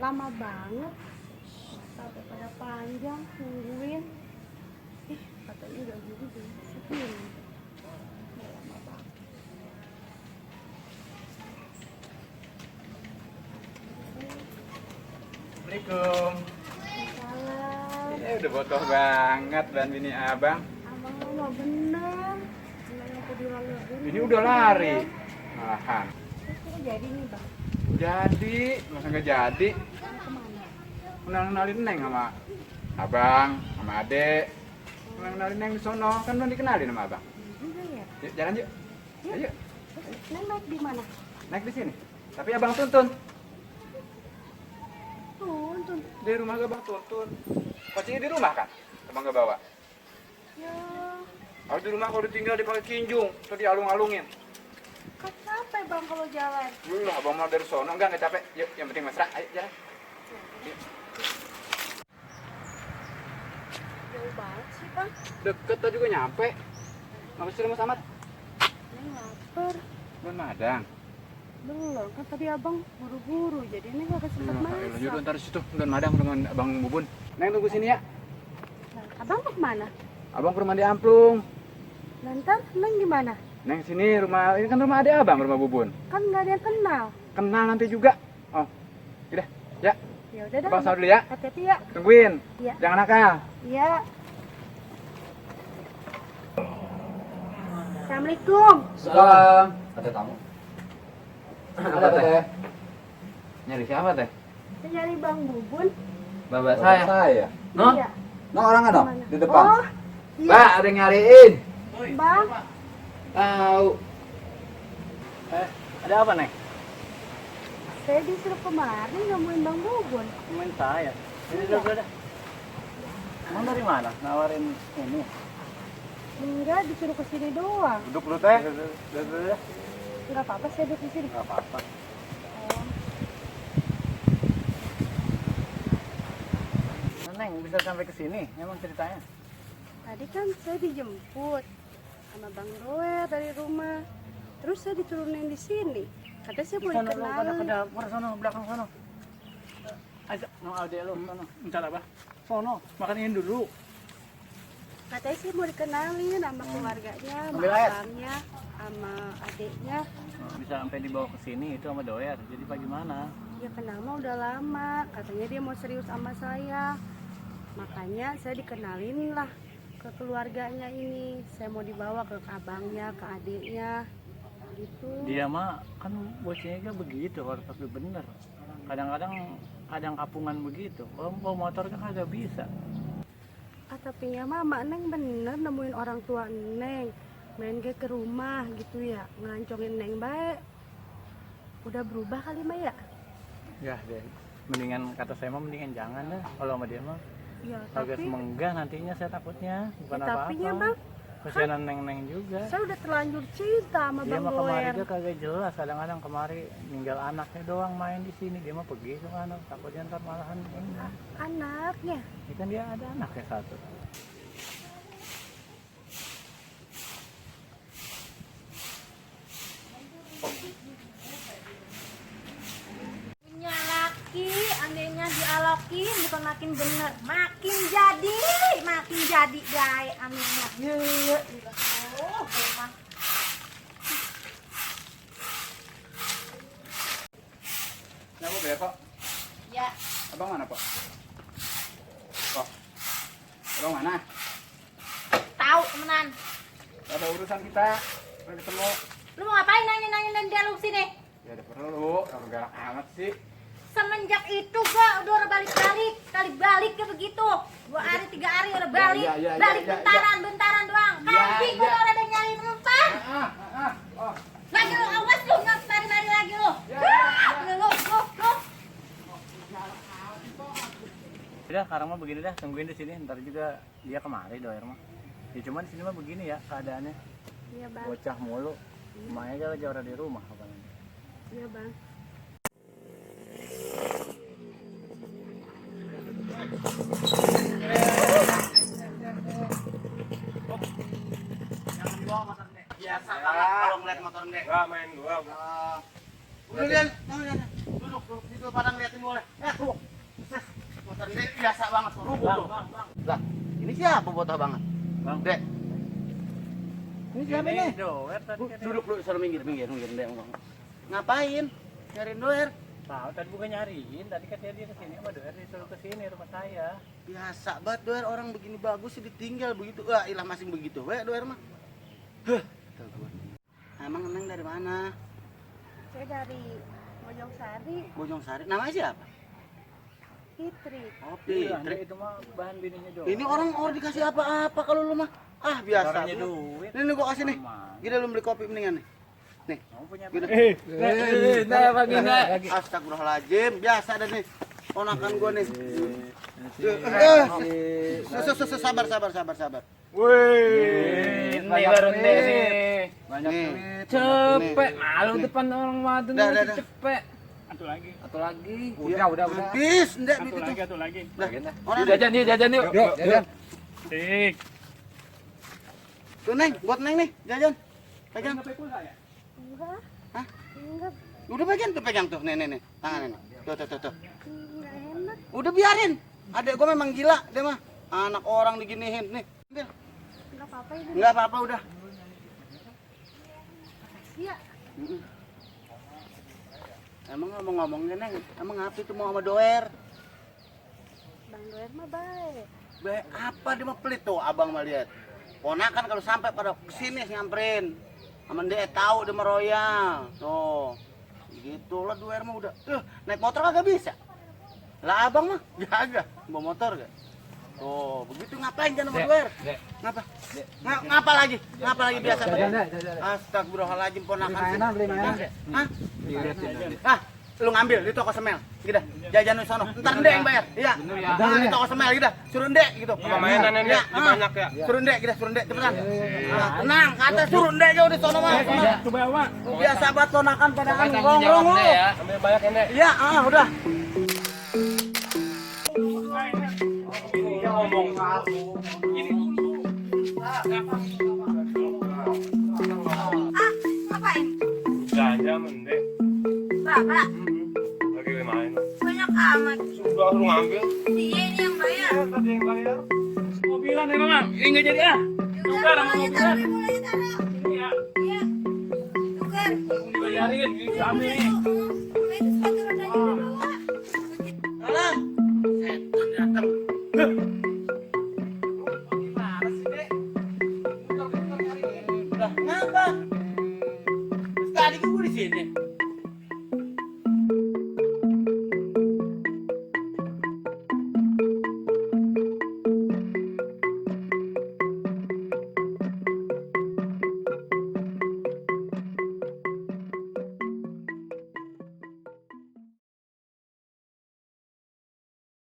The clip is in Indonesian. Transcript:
Lama banget. Sampai pada panjang nungguin. Katanya udah gitu segini. Lama banget. Assalamualaikum. Salam. Udah botoh banget dan ini abang. Abang mah bener. Yang aku bilang Ini udah lari. Malahan. Kira jadi nih bang. Jadi, masa nggak jadi? Mau kemana? Kenalin Neng sama abang, sama adek. Kenalin Neng di sono, kan belum dikenalin sama abang. Juga ya. Yuk, jalan yuk. Ayo, Neng naik di mana? naik di sini. Tapi abang tuntun. Tuntun. Di rumah abang tuntun. Kucingnya di rumah kan? Abang nggak bawa. Ya. Kalau di rumah kalau ditinggal dipakai kinjung, terus dialung-alungin. Kan capek bang kalau jalan. Dulu abang mau dari sono, enggak capek. Yuk, yang penting mesra. Ayo jalan. Yuk. Jauh banget sih bang. Deket tadi juga nyampe. Nggak mesti lemes amat. Neng lapar. Belum madang. Belum, kan tadi abang buru-buru, jadi ini gak sempat masak. Yaudah ntar situ, dan madang dengan abang Bubun. Neng tunggu sini ya. Nah, abang mau kemana? Abang ke rumah di Amplung. Nanti Neng gimana? Neng sini rumah, ini kan rumah adik abang, rumah Bubun. Kan gak ada yang kenal. Kenal nanti juga. Oh, udah, ya. Ya udah dah. Abang sahur dulu ya. Hati-hati ya. Tungguin. Iya. Jangan nakal. Iya. Assalamualaikum. Salam. Ada tamu. Ada teh. Nyari siapa teh? Saya nyari Bang Bubun. Bapak Saya. No? Iya. No orang ada Mana? di depan. Oh, iya. Mbak, ada yang nyariin. Bang, Tahu. Ada apa, Neng? saya disuruh kemari nemuin Bang Bubun. Temen saya. Ini udah. Emang dari mana? Nawarin ini. Enggak, disuruh kesini doang. Duduk dulu teh. Udah. Enggak apa-apa, saya duduk di sini. Enggak apa-apa. Oh. Neng bisa sampai ke sini, emang ceritanya? Tadi kan saya dijemput sama Bang Roe dari rumah. Terus saya diturunin di sini. Katanya saya mau Pada ke dikenalin. dapur sono, belakang sono. Ayo, no adek lu sono. Entar apa? Sono, makanin dulu. Katanya sih mau dikenalin sama keluarganya, sama Ambil air. abangnya, sama adiknya. Bisa sampai dibawa ke sini itu sama doer. Jadi bagaimana? Ya kenal mah udah lama. Katanya dia mau serius sama saya. Makanya saya dikenalin lah ke keluarganya ini. Saya mau dibawa ke abangnya, ke adiknya. Gitu. Dia mah kan bosnya juga begitu, kalau tapi bener. Kadang-kadang ada yang kapungan begitu. Kalau bawa motor kan kagak bisa. Tapi ya mama Neng bener nemuin orang tua Neng. Main ke rumah gitu ya, ngelancongin Neng baik. Udah berubah kali mah ya? Ya deh. Mendingan kata saya mah mendingan jangan deh. Kalau sama dia mah Ya agak tapi semenggah nantinya saya takutnya. Bukan Ya, tapi ya, apa-apa. Bang. Kesianan neng-neng juga. saya udah terlanjur cinta sama Dia Bang mah kemari Goer. dia kagak jelas. Kadang-kadang kemari ninggal anaknya doang main di sini. Dia mah pergi ke mana? Takutnya ntar malahan ini. Anaknya. Ini kan dia ada anaknya satu. Punya laki, andainya dialokin bukan makin bener, makin jadi gay, aminnya. Iya, oh, emang. Ya, Bu, ya, Pak. Ya, Abang mana, Pak? Pak. Abang mana? tahu temenan. Ada urusan kita. Udah ketemu. Lu mau ngapain nanya-nanya dan dialog sini? Ya ada perlu, kalau galak amat sih. Semenjak itu gua udah balik-balik ya begitu. 2 hari 3 hari udah balik, balik bentaran doang. Kambing gua udah ada nyariin umpan. Oh. Lagi lu awas lu nggak mari-mari lagi lu. Lu. Udah, sekarang mah begini dah, tungguin di sini. Ntar juga dia kemari doer mah. Ya cuman di sini mah begini ya keadaannya. Iya bang. Bocah mulu. Emaknya aja lagi orang di rumah apalagi. Iya bang. Biasa kalau ngeliat motor Ndek. Gua main gua. Udah lihat. Duduk duduk situ pada ngeliatin boleh. Tuh. Motor ini biasa banget tuh. Rubuh tuh. Lah, ini siapa bocah banget? Bang. Dek. Ini siapa nih? Doer tadi kan. Duduk dulu, suruh minggir, Dek. Ngapain? Nyariin doer. Tahu tadi bukan nyariin, tadi katanya dia kesini sama Doer disuruh kesini rumah saya. Biasa banget doer, orang begini bagus sih ditinggal begitu. Wah, ilah masing begitu. Weh, doer mah. Heh, tahu gua. Emang Neng dari mana? Saya dari Bojong Sari, Bojong Sari. Namanya siapa? Fitri. Oh, Iya, Fitri. itu mah bahan bininya Doer. Ini orang dikasih apa-apa kalau lu mah. Ah, biasa. Orangnya duit. Nih gua kasih nih. Aman. Gila lu beli kopi mendingan nih. Nih. Kamu punya Gila. Nah, begini. Astagfirullahaladzim, biasa dah nih. Ponakan gua nih. Sabar. Wih, Ini baru nih. banyak Nih. duit. Cepet, malu depan orang madun Dah, masih dah. cepet. Satu lagi. Satu lagi. Udah. Habis, ndek duit itu. Satu lagi. Dah. Yuk, Orang Jajan yuk. Yuk, jajan. Tik. tuh Neng, buat Neng nih, jajan. Pegang. Enggak, Hah? enggak, Udah pegang tuh. Nih. Tangan ini. Tuh. enggak enak. Udah biarin. Adek gua memang gila, dia mah. Anak orang diginiin nih. Ambil. Enggak apa-apa ini. Enggak apa-apa udah. Iya, Emang ngomong-ngomongnya Neng, emang apa itu mau sama doer? Bang Doer mah baik. Be, apa dia mah pelit tuh abang mah lihat. Ponakan kalau sampai pada kesini nyamperin. Sama dia tahu dia mah royal. Tuh. Gitulah doer mah udah. Naik motor kagak bisa. Lah abang mah jaga bawa motor gak? Tuh, begitu ngapain jangan sama doer? Ngapa? Ngapa lagi? Ngapa lagi biasa? Jajan. Astagfirullahaladzim ponakan. Beli mainan. Hah? Ah, lu ngambil di toko semel, gitu. Jajan di sono. Ntar Ndek yang bayar. Iya. Di toko semel gitu. Suruh Ndek gitu. mainan Ndek, banyak ya. Suruh Ndek gitu, cepetan. Tenang, kata suruh Ndek jauh di sono mah. Itu bawa. Biasa banget ponakan padaan ngongrong lu. Ambil banyak ini. Iya, udah. Ngapain? Belanja mendek. Berapa? Lagi main. Banyak amat. Sudah lu ngambil. Dia ini yang bayar. Tadi yang bayar. Mobilan ya Mama. Enggak jadi ah. Tukar, mulai taruh. Iya. Iya. Tukar. Dibayarin kami. Itu sepatu rodanya dibawa. Alang. Setan datang. Udah, ngapa? Tadi gue di sini.